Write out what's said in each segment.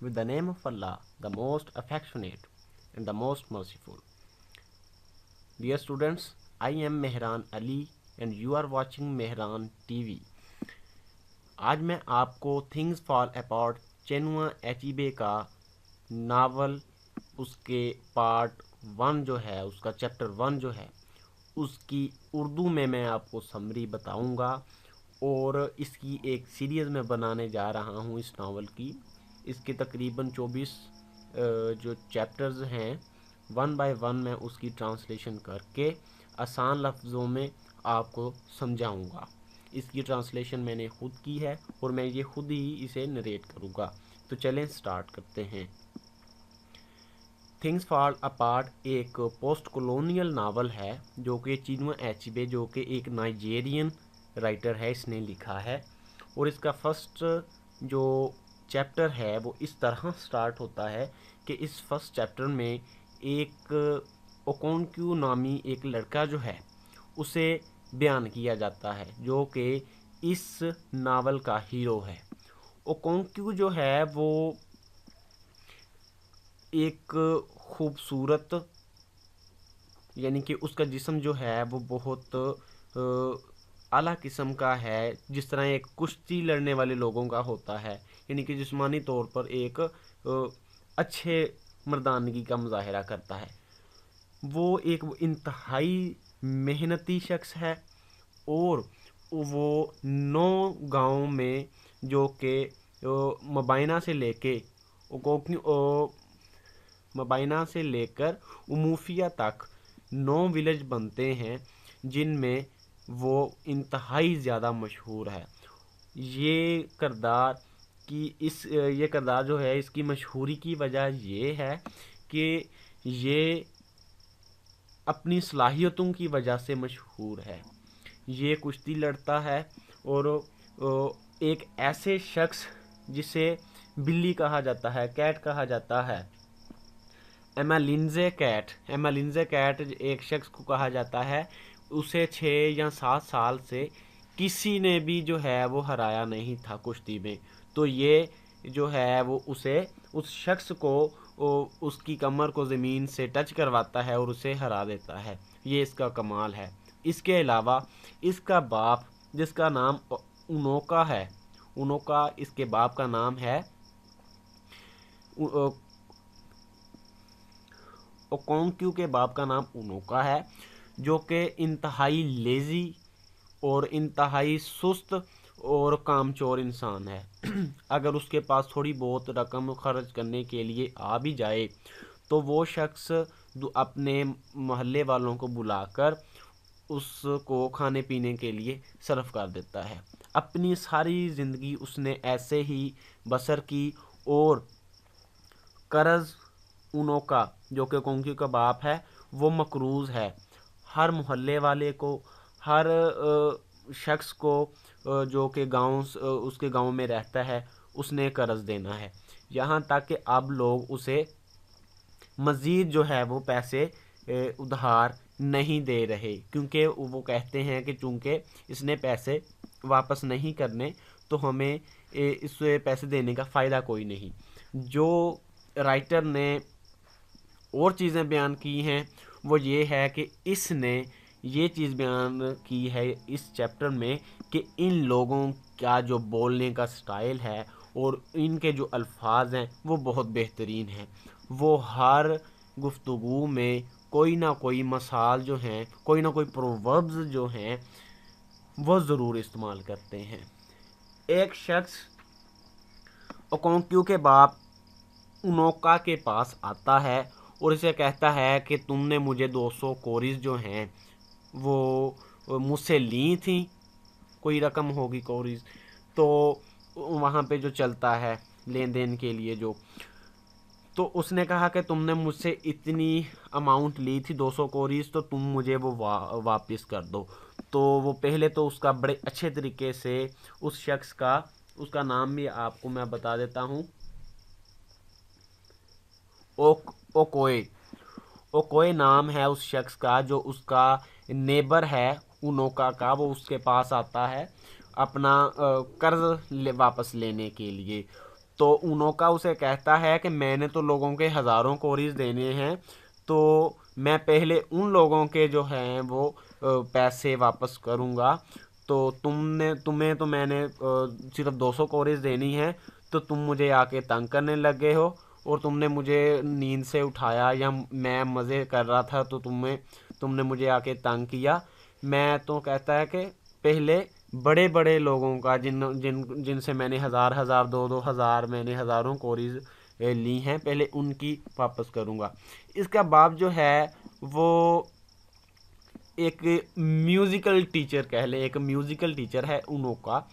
with the name of Allah, the most affectionate and the most merciful. Dear students, I am Mehran Ali and you are watching Mehran TV. आज मैं आपको things fall apart चेनुआ एचिबे का novel उसके part 1 जो है, उसका chapter 1 जो है, उसकी उर्दू में मैं आपको समरी बताऊंगा और इसकी एक सीरीज़ में बनाने जा रहा हूं इस नावल की। इसके तकरीबन 24 जो चैप्टर्स हैं, 1 बाय 1 मैं उसकी ट्रांसलेशन करके आसान लफ्ज़ों में आपको समझाऊंगा। इसकी ट्रांसलेशन मैंने खुद की है और मैं ये खुद ही इसे नरेट करूंगा। तो चलें स्टार्ट करते हैं। थिंग्स फॉल अपार्ट एक पोस्ट कॉलोनियल नावल है जो कि चिनुआ एचिबे, जो कि एक नाइजेरियन राइटर है, इसने लिखा है। और इसका फर्स्ट जो चैप्टर है वो इस तरह स्टार्ट होता है कि इस फर्स्ट चैप्टर में एक ओकोंक्यू नामी एक लड़का जो है उसे बयान किया जाता है, जो कि इस नावल का हीरो है। ओकोंक्यू जो है वो एक खूबसूरत, यानी कि उसका जिस्म जो है वो बहुत आला किस्म का है, जिस तरह एक कुश्ती लड़ने वाले लोगों का होता है, यानी कि जिस्मानी तौर पर एक अच्छे मर्दानगी का मुजाहरा करता है। वो एक इंतहाई मेहनती शख्स है और वो 9 गाँव में, जो कि मबाइना से लेकर उमूफिया तक 9 विलेज बनते हैं, जिनमें वो इंतहाई ज़्यादा मशहूर है। ये किरदार जो है, इसकी मशहूरी की वजह ये है कि ये अपनी सलाहियतों की वजह से मशहूर है। ये कुश्ती लड़ता है और एक ऐसे शख्स जिसे बिल्ली कहा जाता है, कैट कहा जाता है, एमालिंजे कैट एक शख्स को कहा जाता है। उसे 6 या 7 साल से किसी ने भी जो है वो हराया नहीं था कुश्ती में। तो ये जो है वो उस शख्स को उसकी कमर को ज़मीन से टच करवाता है और उसे हरा देता है। ये इसका कमाल है। इसके अलावा इसका बाप, जिसका नाम उनोका है, इसके बाप का नाम है ओकोंक्यू के बाप का नाम उनोका है, जो कि इंतहाई लेज़ी और इंतहाई सुस्त और कामचोर इंसान है। अगर उसके पास थोड़ी बहुत रकम खर्च करने के लिए आ भी जाए तो वो शख्स अपने मोहल्ले वालों को बुलाकर उसको खाने पीने के लिए सर्व कर देता है। अपनी सारी ज़िंदगी उसने ऐसे ही बसर की और कर्ज उनोका, जो कि ओकोंक्यू का बाप है, वो मकरूज़ है। हर मोहल्ले वाले को, हर शख्स को जो कि उसके गांव में रहता है, उसने कर्ज देना है। यहाँ तक कि अब लोग उसे मज़ीद जो है वो पैसे उधार नहीं दे रहे, क्योंकि वो कहते हैं कि चूँकि इसने पैसे वापस नहीं करने तो हमें इसे पैसे देने का फ़ायदा कोई नहीं। जो राइटर ने और चीज़ें बयान की हैं वो ये है कि इसने ये चीज़ बयान की है इस चैप्टर में कि इन लोगों का जो बोलने का स्टाइल है और इनके जो अल्फाज हैं वो बहुत बेहतरीन हैं। वो हर गुफ्तगू में कोई ना कोई मसाल जो हैं, कोई ना कोई प्रोवर्ब्स जो हैं, वो ज़रूर इस्तेमाल करते हैं। एक शख्स ओकोंक्यू के बाप उनोका के पास आता है और इसे कहता है कि तुमने मुझे 200 कोरीज जो हैं वो मुझसे ली थी, कोई रकम होगी कोरीज, तो वहाँ पे जो चलता है लेन देन के लिए जो, तो उसने कहा कि तुमने मुझसे इतनी अमाउंट ली थी 200 कोरीज, तो तुम मुझे वो वापस कर दो। तो वो पहले तो उसका बड़े अच्छे तरीके से उस शख्स का, उसका नाम भी आपको मैं बता देता हूँ, ओकोए नाम है उस शख्स का, जो उसका नेबर है उनोका का। वो उसके पास आता है अपना कर्ज वापस लेने के लिए। تو उनोका उसे कहता है कि मैंने तो लोगों के हज़ारों कोरीज देने हैं, तो मैं पहले उन लोगों के जो हैं वो पैसे वापस करूँगा। तो तुम्हें तो मैंने सिर्फ 200 कोरीज देनी है, तो तुम मुझे आके तंग करने लग गए हो, और तुमने मुझे नींद से उठाया या मैं मज़े कर रहा था तो तुमने मुझे आके तंग किया। मैं तो कहता है कि पहले बड़े बड़े लोगों का जिनसे मैंने हज़ार हज़ार 2-2 हज़ार मैंने हज़ारों कोरीज ली हैं, पहले उनकी वापस करूँगा। इसका बाप जो है वो एक म्यूज़िकल टीचर कह ले, एक म्यूज़िकल टीचर है उनोका,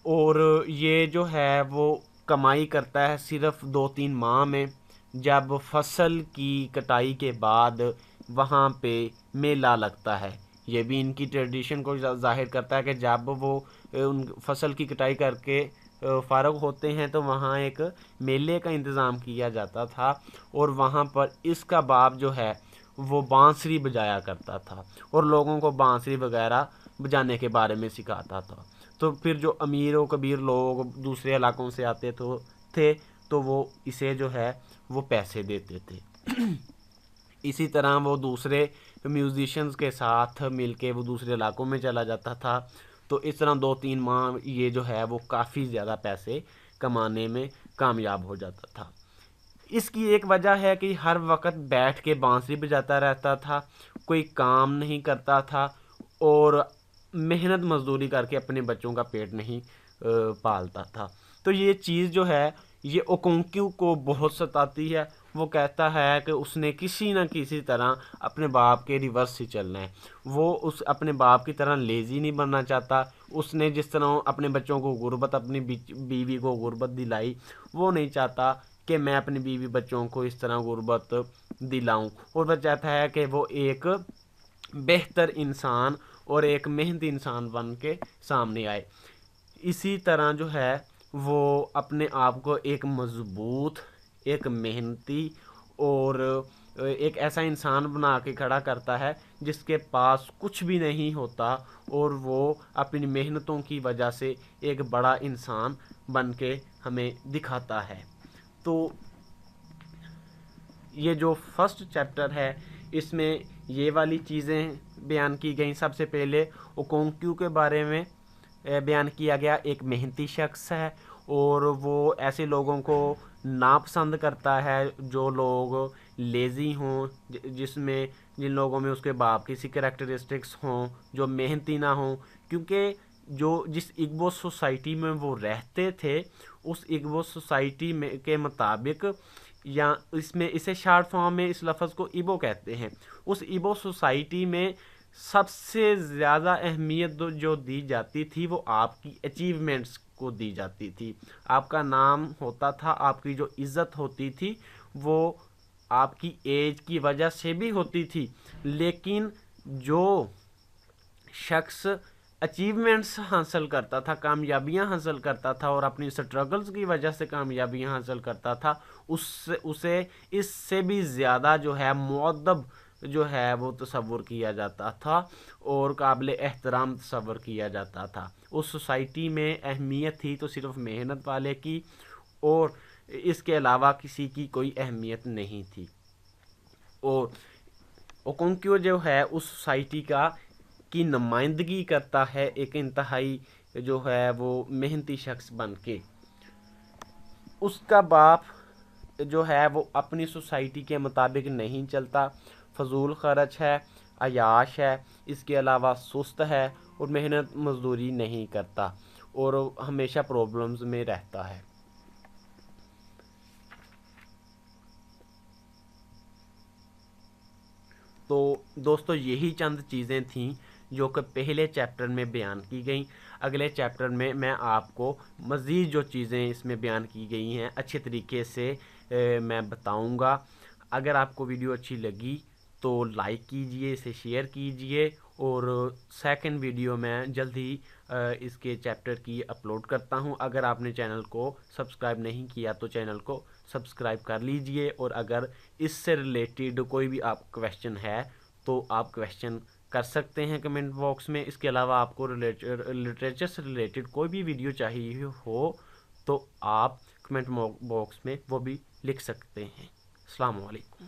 और ये जो है वो कमाई करता है सिर्फ 2-3 माह में, जब फसल की कटाई के बाद वहाँ पे मेला लगता है। ये भी इनकी ट्रेडिशन को ज़ाहिर करता है कि जब वो उन फसल की कटाई करके फ़ारग होते हैं तो वहाँ एक मेले का इंतज़ाम किया जाता था, और वहाँ पर इसका बाप जो है वो बांसुरी बजाया करता था और लोगों को बांसुरी वगैरह बजाने के बारे में सिखाता था। तो फिर जो अमीर व कबीर लोग दूसरे इलाकों से आते तो वो इसे जो है वो पैसे देते थे। इसी तरह वो दूसरे म्यूजिशियंस के साथ मिलके वो दूसरे इलाकों में चला जाता था। तो इस तरह 2-3 माह ये जो है वो काफ़ी ज़्यादा पैसे कमाने में कामयाब हो जाता था। इसकी एक वजह है कि हर वक्त बैठ के बांसुरी बजाता रहता था, कोई काम नहीं करता था, और मेहनत मजदूरी करके अपने बच्चों का पेट नहीं पालता था। तो ये चीज़ जो है ये ओकोंक्यू को बहुत सताती है। वो कहता है कि उसने किसी न किसी तरह अपने बाप के रिवर्स ही चलना है। वो उस अपने बाप की तरह लेज़ी नहीं बनना चाहता। उसने जिस तरह अपने बच्चों को गुर्बत, अपनी बीवी को गुर्बत दिलाई, वो नहीं चाहता कि मैं अपनी बीवी बच्चों को इस तरह गुर्बत दिलाऊं। और वह चाहता है कि वो एक बेहतर इंसान और एक मेहनती इंसान बन के सामने आए। इसी तरह जो है वो अपने आप को एक मजबूत, एक मेहनती और एक ऐसा इंसान बना के खड़ा करता है जिसके पास कुछ भी नहीं होता, और वो अपनी मेहनतों की वजह से एक बड़ा इंसान बन के हमें दिखाता है। तो ये जो फर्स्ट चैप्टर है इसमें ये वाली चीज़ें बयान की गई। सबसे पहले ओकोंक्यू के बारे में बयान किया गया, एक मेहनती शख्स है और वो ऐसे लोगों को नापसंद करता है जो लोग लेज़ी हों, जिन लोगों में उसके बाप की सी कैरेक्टरिस्टिक्स हों, जो मेहनती ना हों। क्योंकि जो जिस इग्बो सोसाइटी में वो रहते थे, उस इग्बो सोसाइटी में के मुताबिक, या इसमें इसे शार्ट फॉर्म में इस लफ्ज़ को इबो कहते हैं, उस इबो सोसाइटी में सबसे ज़्यादा अहमियत जो दी जाती थी वो आपकी अचीवमेंट्स को दी जाती थी। आपका नाम होता था, आपकी जो इज़्ज़त होती थी वो आपकी एज की वजह से भी होती थी। लेकिन जो शख्स अचीवमेंट्स हासिल करता था, कामयाबियां हासिल करता था और अपनी स्ट्रगल्स की वजह से कामयाबियां हासिल करता था, उसे इससे भी ज़्यादा जो है मुअद्दब जो है वो तसव्वुर किया जाता था और काबिल एहतराम तसव्वुर किया जाता था। उस सोसाइटी में अहमियत थी तो सिर्फ मेहनत वाले की, और इसके अलावा किसी की कोई अहमियत नहीं थी। और ओकोंक्यो जो है उस सोसाइटी की नुमाइंदगी करता है, एक इंतहाई जो है वो मेहनती शख्स बन के। उसका बाप जो है वो अपनी सोसाइटी के मुताबिक नहीं चलता, फजूल खर्च है, अयाश है, इसके अलावा सुस्त है और मेहनत मजदूरी नहीं करता और हमेशा प्रॉब्लम्स में रहता है। तो दोस्तों यही चंद चीज़ें थीं जो कि पहले चैप्टर में बयान की गई। अगले चैप्टर में मैं आपको मज़ीद जो चीज़ें इसमें बयान की गई हैं अच्छे तरीके से मैं बताऊंगा। अगर आपको वीडियो अच्छी लगी तो लाइक कीजिए, इसे शेयर कीजिए, और सेकंड वीडियो मैं जल्द ही इसके चैप्टर की अपलोड करता हूं। अगर आपने चैनल को सब्सक्राइब नहीं किया तो चैनल को सब्सक्राइब कर लीजिए, और अगर इससे रिलेटेड कोई भी आप क्वेश्चन है तो आप क्वेश्चन कर सकते हैं कमेंट बॉक्स में। इसके अलावा आपको लिटरेचर से रिलेटेड कोई भी वीडियो चाहिए हो تو آپ کمنٹ باکس میں وہ بھی لکھ سکتے ہیں۔ السلام علیکم۔